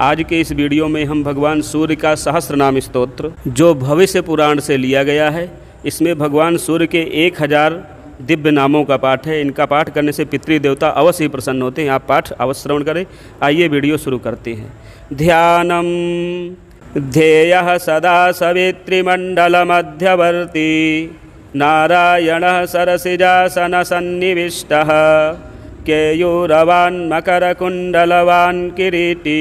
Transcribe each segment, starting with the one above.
आज के इस वीडियो में हम भगवान सूर्य का सहस्रनाम स्तोत्र जो भविष्य पुराण से लिया गया है, इसमें भगवान सूर्य के 1000 दिव्य नामों का पाठ है। इनका पाठ करने से पितृदेवता अवश्य ही प्रसन्न होते हैं। आप पाठ अवश्य श्रवण करें। आइए वीडियो शुरू करते हैं। ध्यानम ध्येयः सदा सवितृमण्डल मध्यवर्ती नारायणः सरसिजासन सन्निविष्टः केयूरवान् मकरकुण्डलवान् किरीटी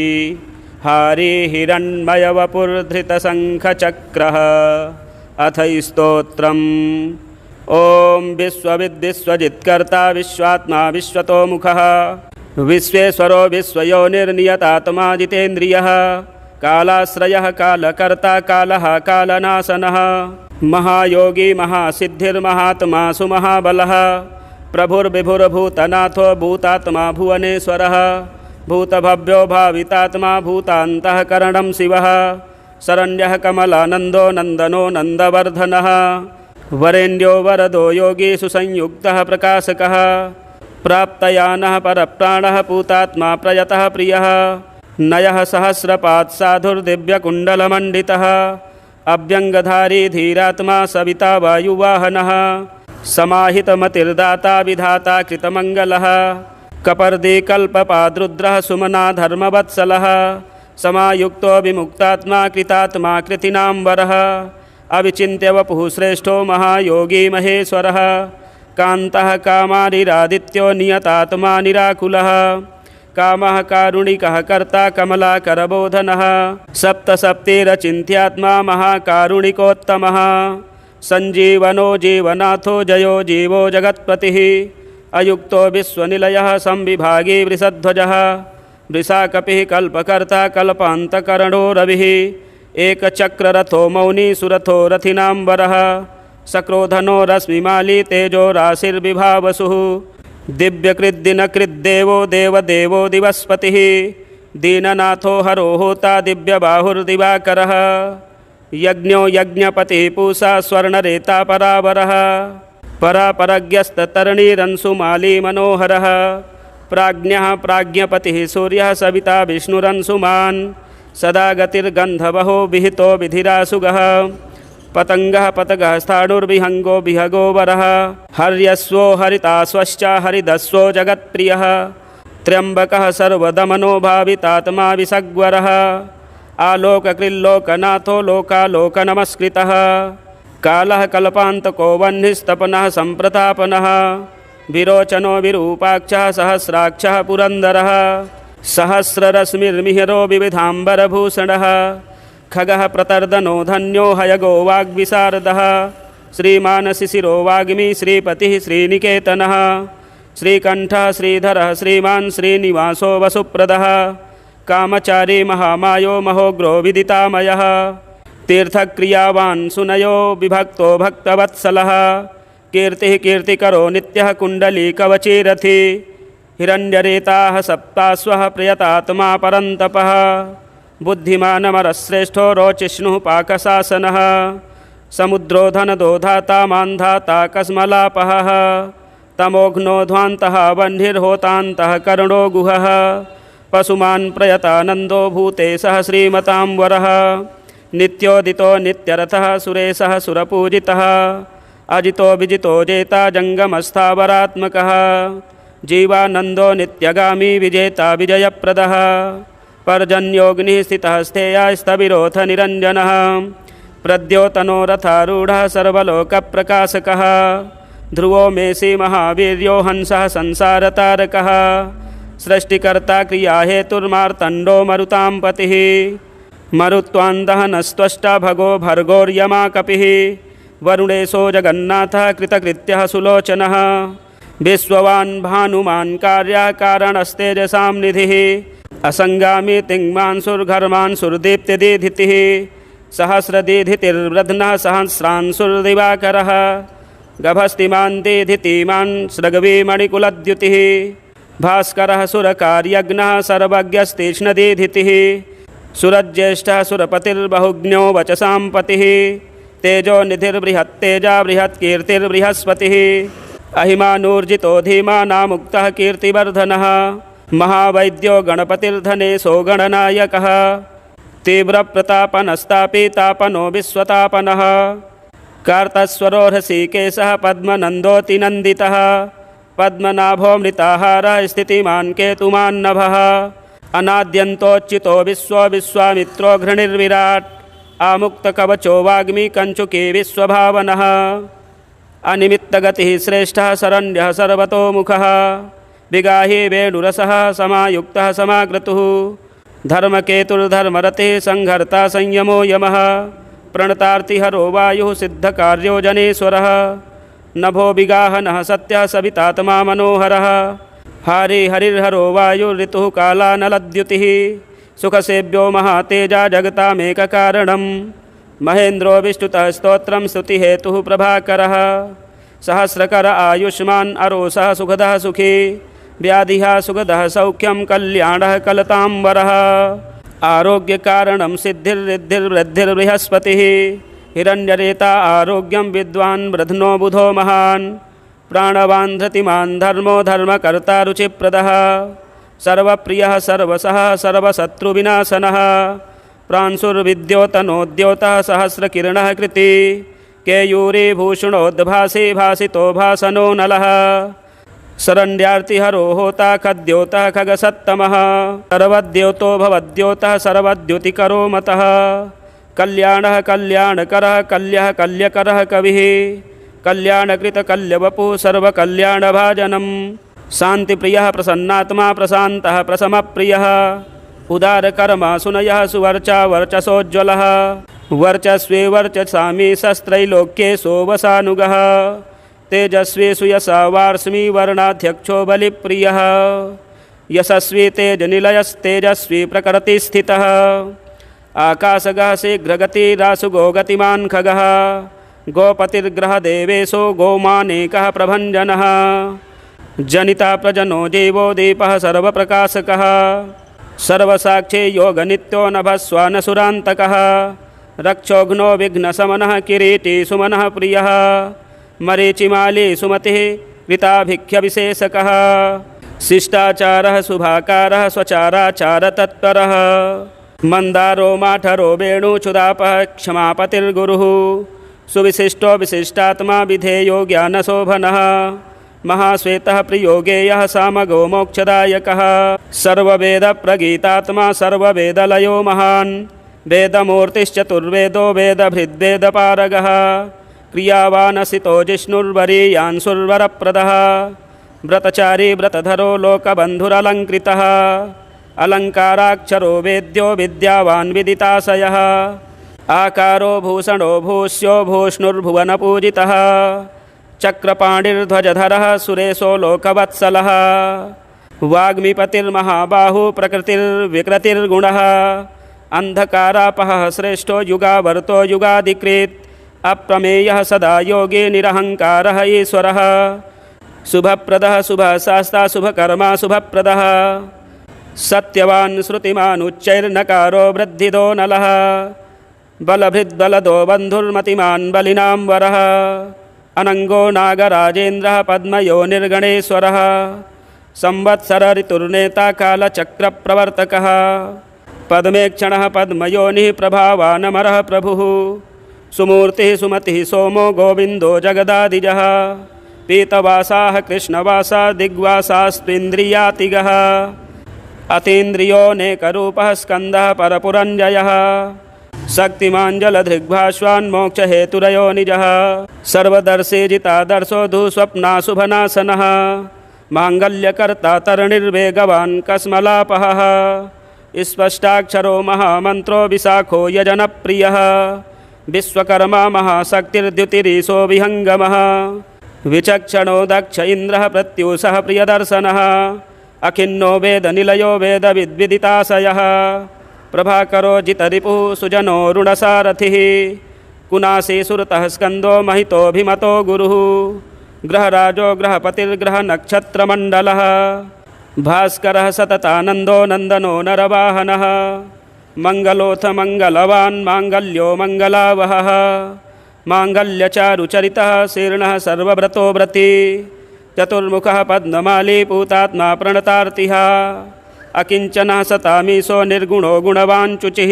हारी हिरण्मयवपुर्धृतशङ्खचक्रः। अथ स्तोत्रम्। ॐ विश्वविद्विश्वजित्कर्ता विश्वात्मा विश्वतोमुखः विश्वेश्वरो विश्वयोनिर्नियतात्मा जितेन्द्रियः कालाश्रयः कालकर्ता कालः कालनाशनः महायोगी महासिद्धिर्महात्मा सुमहाबलः प्रभुर्विभुर्भूतनाथो भूतात्मा भुवनेश्वरः भूतभव्यो भावितात्मा भूतान्तःकरणं शिवः शरण्यः कमलानन्दो नन्दनो नन्दवर्धनः वरेण्यो वरदो योगी सुसंयुक्तः प्रकाशकः प्राप्तयानः परप्राणः पूतात्मा प्रयतः प्रियः नयः सहस्रपात् साधुर्दिव्यकुण्डलमण्डितः अभ्यङ्गधारी धीरात्मा सविता वायुवाहनः समाहितमतिर्दाता विधाता कृतमङ्गलः कपर्दिकल्पपाद्रुद्रः सुमना धर्मवत्सलः समायुक्तो विमुक्तात्मा कृतात्मा कृतिनाम्बरः अविचिन्त्य वपुः श्रेष्ठो महायोगी महेश्वरः कान्तः कामारिरादित्यो नियतात्मा निराकुलः कामः कारुणिकः कर्ता कमलाकरबोधनः सप्तसप्तिरचिन्त्यात्मा महाकारुणिकोत्तमः सञ्जीवनो जीवनाथो जयो जीवो जगत्पतिः अयुक्तो विश्वनिलयः संविभागी वृषध्वजः वृषाकपिः कल्पकर्ता कल्पान्तकरणो रविः एकचक्ररथो मौनी सुरथो रथिनाम्बरः सक्रोधनो रश्मिमाली तेजो राशिर्विभावसुः दिव्यकृद्दिनकृद्देवो देवदेवो दिवस्पतिः दीननाथो हरो होता दिव्यबाहुर्दिवाकरः यज्ञो यज्ञपतिः पूषा स्वर्णरेता परावरः परापरज्ञस्ततरणीरंशुमाली मनोहरः प्राज्ञः प्राज्ञपतिः सूर्यः सविता विष्णुरंशुमान् सदा गतिर्गन्धवहो विहितो विधिरासुगः पतङ्गः पतगः स्थाणुर्विहङ्गो विहगो वरः हर्यस्वो हरिताश्वश्च हरिदस्वो जगत्प्रियः त्र्यम्बकः सर्वदमनो भावितात्मा विसग्वरः आलोककृल्लोकनाथो लोकालोकनमस्कृतः कालः कल्पान्तको वह्निस्तपनः सम्प्रतापनः विरोचनो विरूपाक्षः सहस्राक्षः पुरन्दरः सहस्ररश्मिर्मिहिरो विविधाम्बरभूषणः खगः प्रतर्दनो धन्यो हयगो वाग्विशारदः श्रीमान् शिशिरो वाग्मी श्रीपतिः श्रीनिकेतनः श्रीकण्ठः श्रीधरः श्रीमान् श्रीनिवासो वसुप्रदः कामचारी महामायो महोग्रो विदितामयः तीर्थक्रियावान् सुनयो विभक्तो भक्तवत्सलः कीर्तिः कीर्तिकरो नित्यः कुण्डलीकवचीरथी हिरण्यरेताः सप्ताश्वः प्रियतात्मा परन्तपः बुद्धिमानमरश्रेष्ठो रोचिष्णुः पाकशासनः समुद्रो धनदो धाता मान्धाता कस्मलापहः तमोघ्नोध्वान्तः वह्निर्होतान्तः करुणो गुहः पशुमान् प्रयतानन्दो भूतेशः श्रीमताम्बरः नित्योदितो नित्यरथः सुरेशः सुरपूजितः अजितो विजितो जेता जङ्गमस्थावरात्मकः जीवानन्दो नित्यगामी विजेता विजयप्रदः पर्जन्योऽग्निः स्थितः स्थेयास्तविरोथ निरञ्जनः प्रद्योतनो रथारूढः सर्वलोकप्रकाशकः ध्रुवो मेषी महावीर्यो हंसः संसारतारकः सृष्टिकर्ता क्रियाहेतुर्मार्तण्डो मरुतां पतिः मरुत्वान्दहनस्त्वष्टा भगो भर्गोर्यमा कपिः वरुणेशो जगन्नाथः कृतकृत्यः सुलोचनः विश्ववान् भानुमान् कार्याकारणस्तेजसां निधिः असंगामी तिङ्मांसुर्घर्मांसुर्दीप्तिदीधितिः सहस्रदीधितिर्वृध्नः सहस्रांशुर्दिवाकरः गभस्तिमान्तिधितिमान् स्रग्वीमणिकुलद्युतिः भास्करः सुरकार्यज्ञः सर्वज्ञस्तीक्ष्णदीधितिः सुरज्येष्ठः सुरपतिर्बहुज्ञो वचसां पतिः तेजो निधिर्बृहत्तेजा बृहत्कीर्तिर्बृहस्पतिः अहिमानूर्जितो धीमानामुक्तः कीर्तिवर्धनः महावैद्यो गणपतिर्धनेशो गणनायकः तीव्रप्रतापनस्तापीतापनो विश्वतापनः कार्तस्वरो हृषीकेशः पद्मनन्दोऽतिनन्दितः पद्मनाभोऽमृताहारः स्थितिमान् केतुमान्नभः अनाद्यन्तोच्युतो विश्वामित्रो घृणिर्विराट् आमुक्तकवचो वाग्मी कञ्चुकी विश्वभावनः अनिमित्तगतिः श्रेष्ठः शरण्यः सर्वतोमुखः विगाही वेणुरसः समायुक्तः समाक्रतुः धर्मकेतुर्धर्मरतिः संहर्ता संयमो यमः प्रणतार्तिहरो वायुः सिद्धकार्यो जनेश्वरः नभो विगाहनः सत्यः सवितात्मा मनोहरः हरिर्हरो वायुर्ऋतुः कालानलद्युतिः सुखसेव्यो महातेजा जगतामेककारणं महेन्द्रो विष्णुतः स्तोत्रं स्तुतिहेतुः प्रभाकरः सहस्रकर आयुष्मान् अरोसः सुखदः सुखी व्याधिः सुखदः सौख्यं कल्याणः कलताम्बरः आरोग्यकारणं सिद्धिर्रिद्धिर्वृद्धिर्बृहस्पतिः हिरण्यरेता आरोग्यं विद्वान् वृधनो बुधो महान् प्राणवान् धृतिमान् धर्मो धर्मकर्ता रुचिप्रदः सर्वप्रियः सर्वसः सर्वशत्रुविनाशनः प्रांशुर्विद्योतनोद्योतः सहस्रकिरणः कृति केयूरीभूषणोद्भासी भासितो भासनो नलः शरण्यार्तिहरो होता खद्योतः खगसत्तमः सर्वद्योतो भवद्योतः सर्वद्युतिकरो मतः कल्याणः कल्याणकरः कल्यः कल्यकरः कविः कल्याणकृतकल्यवपुः सर्वकल्याणभाजनं शान्तिप्रियः प्रसन्नात्मा प्रशान्तः प्रशमप्रियः उदारकर्मा सुनयः सुवर्चा वर्चसोज्ज्वलः वर्चस्वी वर्चसामी शस्त्रैलोक्ये सोवसानुगः तेजस्वी सुयसा वार्ष्मी वर्णाध्यक्षो बलिप्रियः यशस्वी तेजनिलयस्तेजस्वी प्रकृतिस्थितः आकाशगः शीघ्रगतिरासुगो गतिमान् खगः गोपतिर्ग्रहदेवेशो गोमानेकः प्रभञ्जनः जनिता प्रजनो जीवो दीपः सर्वप्रकाशकः सर्वसाक्षी योगनित्यो नभस्वानसुरान्तकः रक्षोघ्नो विघ्नशमनः किरीटी सुमनः प्रियः मरीचिमाली सुमतिः कृताभिख्यविशेषकः शिष्टाचारः शुभाकारः स्वचाराचारतत्परः मन्दारो माठरो वेणुचुदापः क्षमापतिर्गुरुः सुविशिष्टो विशिष्टात्मा विधेयो ज्ञानशोभनः महाश्वेतः प्रियो गेयः सामगो मोक्षदायकः सर्ववेदप्रगीतात्मा सर्ववेदलयो महान् वेदमूर्तिश्चतुर्वेदो वेदभृद्वेदपारगः क्रियावानसितो जिष्णुर्वरीयान्सुर्वरप्रदः व्रतचारी व्रतधरो लोकबन्धुरलङ्कृतः अलङ्काराक्षरो वेद्यो विद्यावान् विदिताशयः आकारो भूषणो भूष्यो भूष्णुर्भुवनपूजितः चक्रपाणिर्ध्वजधरः सुरेशो लोकवत्सलः वाग्मीपतिर्महाबाहु प्रकृतिर्विकृतिर्गुणः अंधकारापहः श्रेष्ठो युगावर्तो युगाधिकृत् अप्रमेयः सदा योगी निरहंकारः ईश्वरः शुभप्रदः शुभशास्ता शुभकर्मा शुभप्रदः सत्यवान् श्रुतिमान् उच्चैर्नकारो वृद्धिदो नलः बलभृद्बलदो बन्धुर्मतिमान् बलिनां वरः अनंगो नागराजेन्द्रः पद्मयो निर्गणेश्वरः संवत्सर ऋतुर्नेता कालचक्रप्रवर्तकः पद्मेक्षणः पद्मयोनिः प्रभावानमरः प्रभुः सुमूर्तिः सुमतिः सोमो गोविन्दो जगदादिजः पीतवासाः कृष्णवासा दिग्वासास्त्विन्द्रियातिगः अतीन्द्रियोऽनेकरूपः स्कन्दः परपुरञ्जयः शक्तिमान् जलधृग्भाश्वान् मोक्षहेतुरयो निजः सर्वदर्शी जितादर्शो दुःस्वप्नाशुभनाशनः माङ्गल्यकर्ता तरणिर्वेगवान् कस्मलापहः स्पष्टाक्षरो महामन्त्रो विशाखो यजनप्रियः विश्वकर्मा महाशक्तिर्द्युतिरीशो विहङ्गमः विचक्षणो दक्ष इन्द्रः प्रत्यूषः प्रियदर्शनः अखिन्नो वेदनिलयो वेदविद्विदिताशयः प्रभाकरो जितरिपुः सुजनो ऋणसारथिः कुनासी सुरतः स्कन्दो महितोऽभिमतो गुरुः ग्रहराजो ग्रहपतिर्ग्रहनक्षत्रमण्डलः भास्करः सततानन्दो नन्दनो नरवाहनः मङ्गलोऽथ मङ्गलवान् माङ्गल्यो मङ्गलावहः माङ्गल्यचारुचरितः शीर्णः सर्वव्रतो व्रती चतुर्मुखः पद्ममाली पूतात्मा प्रणतार्तिः अकिञ्चनः सतामीशो निर्गुणो गुणवान् शुचिः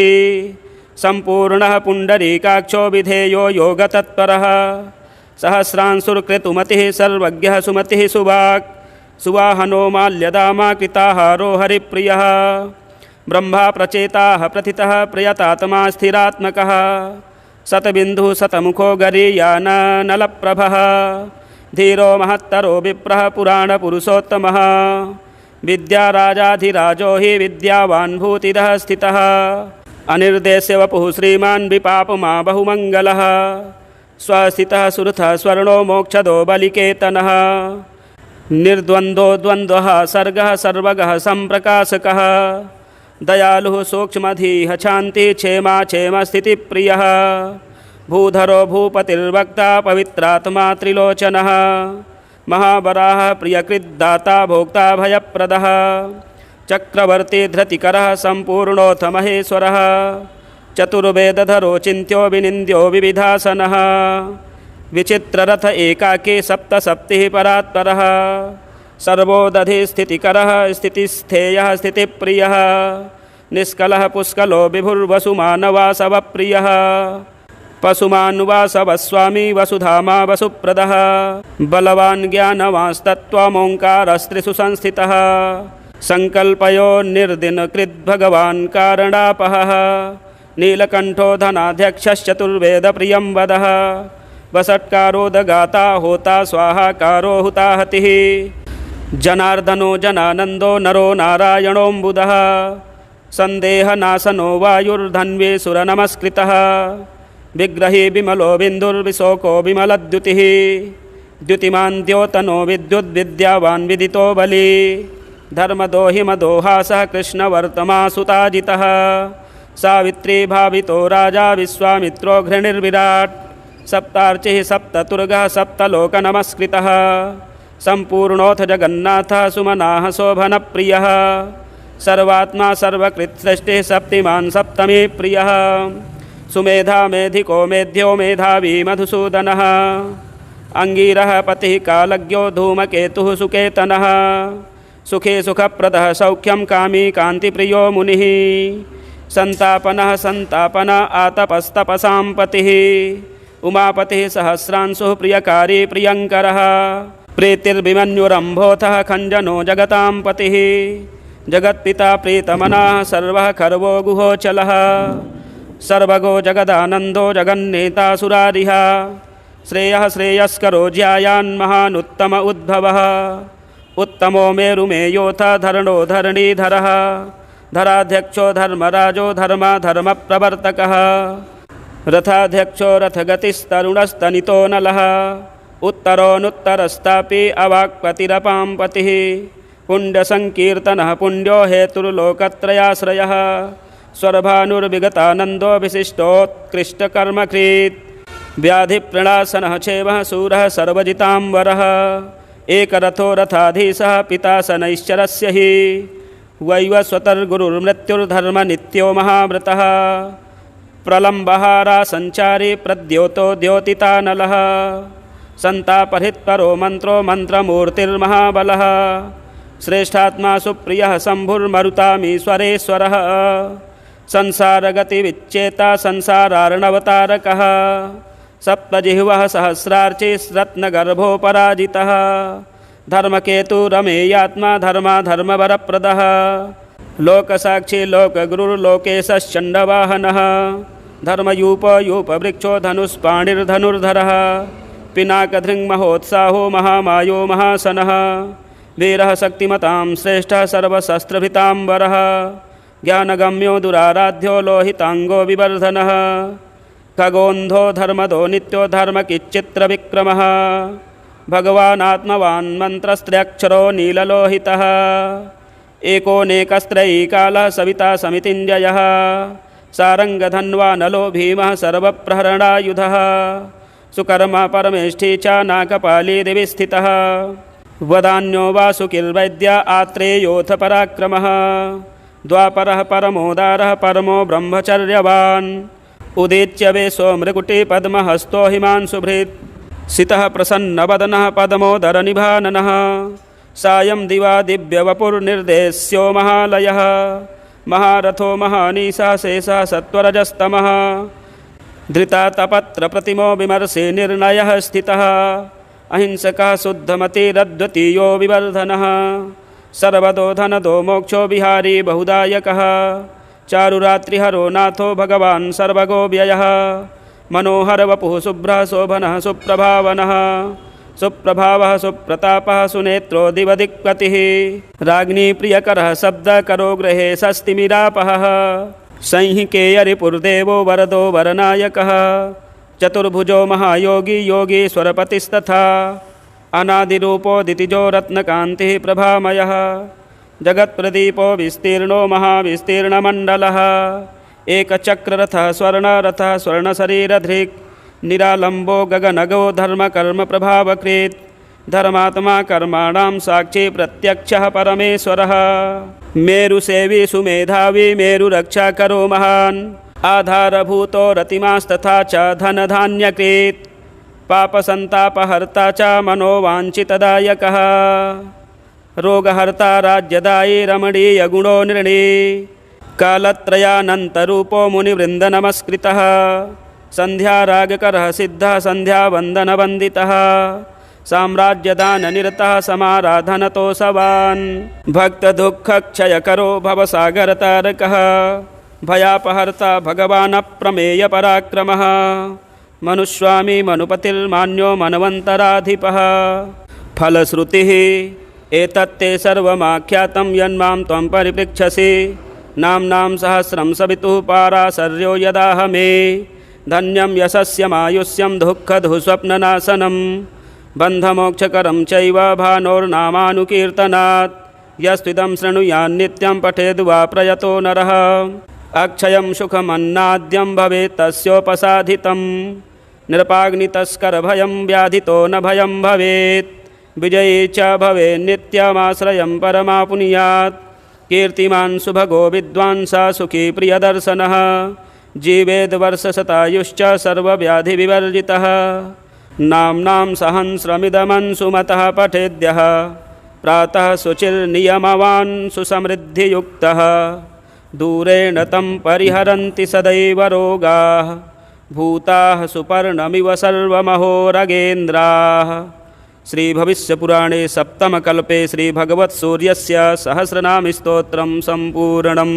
सम्पूर्णः पुण्डरीकाक्षो विधेयो योगतत्परः सहस्रांशुर्कृतुमतिः सर्वज्ञः सुमतिः सुवाक् सुवाहनो माल्यदामा कृताहारो हरिप्रियः ब्रह्मा प्रचेताः प्रथितः प्रयतात्मा स्थिरात्मकः शतबिन्दुः शतमुखो गरीयाननलप्रभः धीरो महत्तरो विप्रः पुराणपुरुषोत्तमः विद्याराजाधिराजो हि विद्यावान् भूतिदः स्थितः अनिर्देश्य वपुः श्रीमान् विपापमा बहुमङ्गलः स्वस्थितः सुरथः स्वर्णो मोक्षदो बलिकेतनः निर्द्वन्द्वो द्वन्द्वः सर्गः सर्वगः सम्प्रकाशकः दयालुः सूक्ष्मधीः शान्तिः क्षेमा क्षेमस्थितिप्रियः भूधरो भूपतिर्वक्ता पवित्रात्मा त्रिलोचनः महावराहः प्रियकृद्दाता भोक्ता भयप्रदः चक्रवर्ती धृतिकरः सम्पूर्णोऽथ महेश्वरः चतुर्वेदधरो चिन्त्यो विनिन्द्यो विविधासनः विचित्ररथ एकाकी सप्तसप्तिः परात्परः सर्वोदधिस्थितिकरः स्थितिस्थेयः स्थितिप्रियः निष्कलः पुष्कलो विभुर्वसुमानवासवप्रियः पशुमान्वासवस्वामी वसुधामा वसुप्रदः बलवान् ज्ञानवांस्तत्त्वमोङ्कारस्त्रिषु संस्थितः संकल्पयो निर्दिनकृद्भगवान् कारणापहः नीलकण्ठो धनाध्यक्षश्चतुर्वेदप्रियं वदः वसत्कारोदगाता होता स्वाहाकारो हुताहतिः जनार्दनो जनानन्दो नरो नारायणोऽम्बुदः सन्देहनाशनो वायुर्धन्वी सुरनमस्कृतः विग्रही विमलो बिन्दुर्विशोको विमलद्युतिः द्युतिमान् द्योतनो विद्युद्विद्यावान् विदितो बली धर्मदो हिमदोहासः कृष्णवर्तमा सुताजितः सावित्री भावितो राजा विश्वामित्रो घृणिर्विराट् सप्तार्चिः सप्ततुर्गः सप्तलोकनमस्कृतः सम्पूर्णोऽथ जगन्नाथः सुमनाः शोभनप्रियः सर्वात्मा सर्वकृत्सृष्टिः सप्तिमान् सप्तमी प्रियः सुमेधा मेधिको मेध्यो मेधावी मधुसूदनः अंगीरः पतिः कालज्ञो धूमकेतुः सुकेतनः सुखे सुखप्रदः सौख्यं कामी कान्तिप्रियो मुनिः संतापनः संतापन आतपस्तपसां पतिः उमापतिः सहस्रांशुः प्रियकारी प्रियंकरः प्रीतिर्भिमन्युरम्भोथः खञ्जनो जगतां पतिः जगत्पिता प्रीतमनः सर्वः खर्वो गुहोचलः सर्वगो जगदानन्दो जगन्नेता सुरारिः श्रेयः श्रेयस्करो ज्यायान्महानुत्तम उद्भवः उत्तमो मेरुमेयोऽथ धरणो धरणीधरः धराध्यक्षो धर्मराजो धर्मा धर्मप्रवर्तकः रथाध्यक्षो रथगतिस्तरुणस्तनितो नलः उत्तरोऽनुत्तरस्तापि अवाक्पतिरपां पतिः पुण्यसङ्कीर्तनः पुण्यो हेतुर्लोकत्रयाश्रयः स्वर्भानुर्विगतानन्दो विशिष्टोत्कृष्टकर्मकृत् व्याधिप्रणाशनः क्षेमः शूरः सर्वजिताम्बरः एकरथो रथाधीशः पिता शनैश्चरस्य हि वैवस्वतर्गुरुर्मृत्युर्धर्मनित्यो महाव्रतः प्रलम्बहारा सञ्चारी प्रद्योतो द्योतितानलः सन्तापहृत्परो मन्त्रो मन्त्रमूर्तिर्महाबलः श्रेष्ठात्मा सुप्रियः शम्भुर्मरुतामीश्वरेश्वरः संसारगतिविच्चेता संसारार्णवतारकः सप्तजिह्वः सहस्रार्चिस्रत्नगर्भोपराजितः धर्मकेतुरमेयात्मा धर्माधर्मवरप्रदः लोकसाक्षी लोकगुरुर्लोकेशश्चण्डवाहनः धर्मयूपयूपवृक्षो धनुष्पाणिर्धनुर्धरः पिनाकधृङ्महोत्साहो महामायो महासनः वीरः शक्तिमतां श्रेष्ठः सर्वशस्त्रभिताम्बरः ज्ञानगम्यो दुराराध्यो लोहितांगो विवर्धनः खगोन्धो धर्मदो नित्यो धर्मकिच्चित्रविक्रमः भगवानात्मवान् मन्त्रस्त्र्यक्षरो नीललोहितः एकोनेकस्त्रयीकालः सविता समितिञ्जयः सारङ्गधन्वा नलो भीमः सर्वप्रहरणायुधः सुकर्मा परमेष्ठी च नाकपाली दिवि स्थितः वदान्यो वासुकिर्वैद्य आत्रेयोऽथ पराक्रमः द्वापरः परमोदारः परमो ब्रह्मचर्यवान् उदीच्य वेशो मृकुटी पद्महस्तो हिमांशुभृत् सितः प्रसन्नवदनः पद्मोदरनिभाननः सायं दिवा दिव्यवपुर्निर्देश्यो महालयः महारथो महानीशः शेषः सत्वरजस्तमः धृतातपत्रप्रतिमो विमर्शे निर्णयः स्थितः अहिंसकः शुद्धमतिरद्वितीयो विवर्धनः सर्वदो धनदो मोक्षो विहारी बहुदायकः चारुरात्रिहरो नाथो भगवान् सर्वगोव्ययः मनोहर वपुः शुभ्रः शोभनः सुप्रभावनः सुप्रभावः सुप्रतापः सुनेत्रो दिवदिक्पतिः राज्ञी प्रियकरः शब्दकरो गृहे षष्टिमिरापहः संहिकेयरिपुर्देवो वरदो वरनायकः चतुर्भुजो महायोगी योगीश्वरपतिस्तथा अनादिरूपोदितिजो रत्नकान्तिः प्रभामयः जगत्प्रदीपो विस्तीर्णो महाविस्तीर्णमण्डलः एकचक्ररथः स्वर्णरथः स्वर्णशरीरधृक् निरालम्बो गगनगो धर्मकर्मप्रभावकृत् धर्मात्मा कर्माणां साक्षी प्रत्यक्षः परमेश्वरः मेरुसेवी सुमेधावी मेरुरक्षाकरो महान् आधारभूतो रतिमास्तथा च धनधान्यकृत् पापसन्तापहर्ता च मनोवाञ्छितदायकः रोगहर्ता राज्यदायी रमणीयगुणो निर्णी कालत्रयानन्तरूपो मुनिवृन्दनमस्कृतः सन्ध्यारागकरः सिद्धः सन्ध्यावन्दनवन्दितः साम्राज्यदाननिरतः समाराधनतोषवान् भक्तदुःखक्षयकरो भवसागरतारकः भयापहर्ता भगवानप्रमेयपराक्रमः मनुस्वामी मनुपतिर्मान्यो मनवन्तराधिपः फलश्रुतिः एतत्ते सर्वमाख्यातं यन्मां त्वं परिपृच्छसि नाम्नां सहस्रं सवितुः पाराशर्यो यदाह मे धन्यं यशस्यमायुष्यं दुःखदुःस्वप्ननाशनं बन्धमोक्षकरं चैव भानोर्नामानुकीर्तनात् यस्त्विदं शृणुयान्नित्यं पठेद्वा प्रयतो नरः अक्षयं सुखमन्नाद्यं भवेत् तस्योपसाधितं नृपाग्नितस्करभयं व्याधितो न भयं भवेत् विजयी च भवेन्नित्यमाश्रयं परमापुनीयात् कीर्तिमान् सुभगो विद्वांसा सुखी प्रियदर्शनः जीवेद्वर्षशतायुश्च सर्वव्याधिविवर्जितः नाम्नां सहस्रमिदमंसुमतः पठेद्यः प्रातः शुचिर्नियमवान् सुसमृद्धियुक्तः दूरेण तं परिहरन्ति सदैव रोगाः भूताः सुपर्णमिव सर्वमहोरगेन्द्राः। श्रीभविष्यपुराणे सप्तमकल्पे श्रीभगवत्सूर्यस्य सहस्रनामस्तोत्रं सम्पूर्णम्।